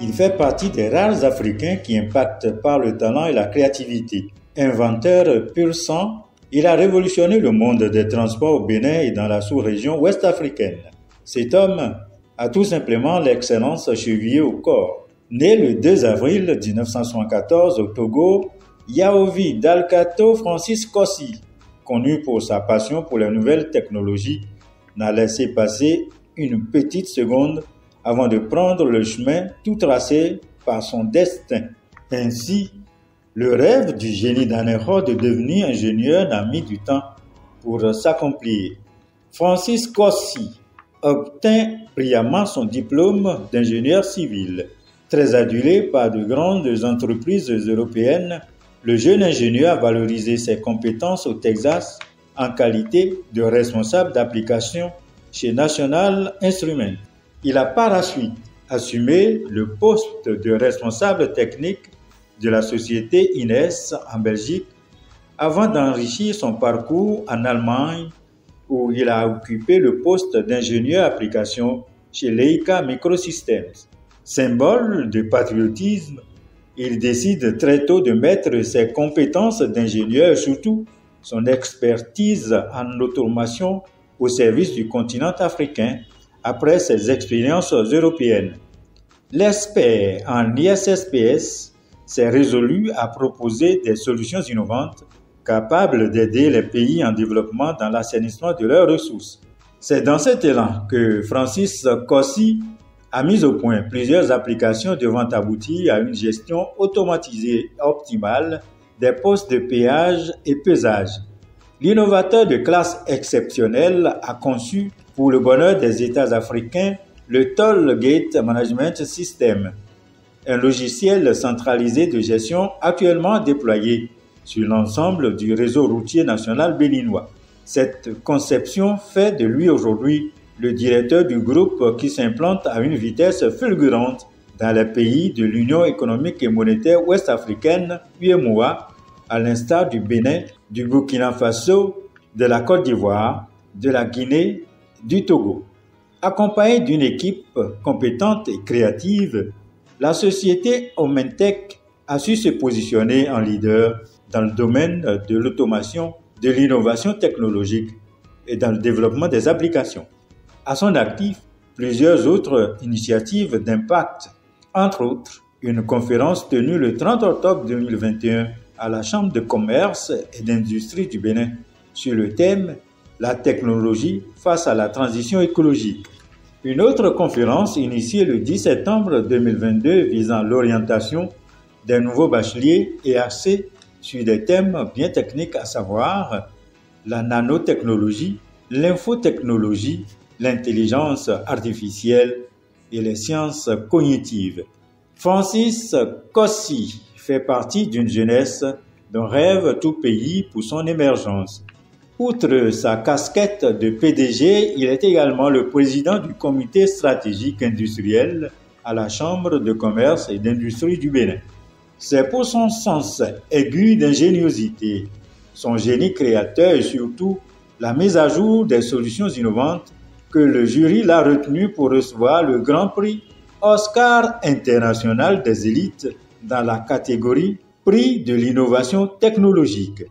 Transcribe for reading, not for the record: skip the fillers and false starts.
Il fait partie des rares Africains qui impactent par le talent et la créativité. Inventeur pur sang, il a révolutionné le monde des transports au Bénin et dans la sous-région ouest africaine. Cet homme a tout simplement l'excellence chevillée au corps. Né le 2 avril 1974 au Togo, Yaovi Dalkato Francis Kossi, connu pour sa passion pour les nouvelles technologies, n'a laissé passer une petite seconde avant de prendre le chemin tout tracé par son destin. Ainsi, le rêve du génie d'Anéro de devenir ingénieur n'a mis du temps pour s'accomplir. Francis Kossi obtint brillamment son diplôme d'ingénieur civil. Très adulé par de grandes entreprises européennes, le jeune ingénieur a valorisé ses compétences au Texas en qualité de responsable d'application chez National Instruments. Il a par la suite assumé le poste de responsable technique de la société Ines en Belgique avant d'enrichir son parcours en Allemagne où il a occupé le poste d'ingénieur application chez Leica Microsystems. Symbole de patriotisme, il décide très tôt de mettre ses compétences d'ingénieur et surtout son expertise en automation au service du continent africain après ses expériences européennes. L'expert en ISSPS s'est résolu à proposer des solutions innovantes capables d'aider les pays en développement dans l'assainissement de leurs ressources. C'est dans cet élan que Francis Kossi a mis au point plusieurs applications devant aboutir à une gestion automatisée optimale des postes de péage et pesage. L'innovateur de classe exceptionnelle a conçu pour le bonheur des États africains le Toll Gate Management System, un logiciel centralisé de gestion actuellement déployé sur l'ensemble du réseau routier national béninois. Cette conception fait de lui aujourd'hui le directeur du groupe qui s'implante à une vitesse fulgurante dans les pays de l'Union économique et monétaire ouest-africaine, UEMOA, à l'instar du Bénin, du Burkina Faso, de la Côte d'Ivoire, de la Guinée, du Togo. Accompagnée d'une équipe compétente et créative, la société Omentech a su se positionner en leader dans le domaine de l'automation, de l'innovation technologique et dans le développement des applications. À son actif, plusieurs autres initiatives d'impact, entre autres une conférence tenue le 30 octobre 2021 à la Chambre de commerce et d'industrie du Bénin sur le thème « La technologie face à la transition écologique ». Une autre conférence initiée le 10 septembre 2022 visant l'orientation des nouveaux bacheliers et axée sur des thèmes bien techniques à savoir la nanotechnologie, l'infotechnologie, l'intelligence artificielle et les sciences cognitives. Francis Kossi fait partie d'une jeunesse dont rêve tout pays pour son émergence. Outre sa casquette de PDG, il est également le président du comité stratégique industriel à la Chambre de commerce et d'industrie du Bénin. C'est pour son sens aigu d'ingéniosité, son génie créateur et surtout la mise à jour des solutions innovantes que le jury l'a retenu pour recevoir le Grand Prix Oscar international des élites dans la catégorie Prix de l'innovation technologique.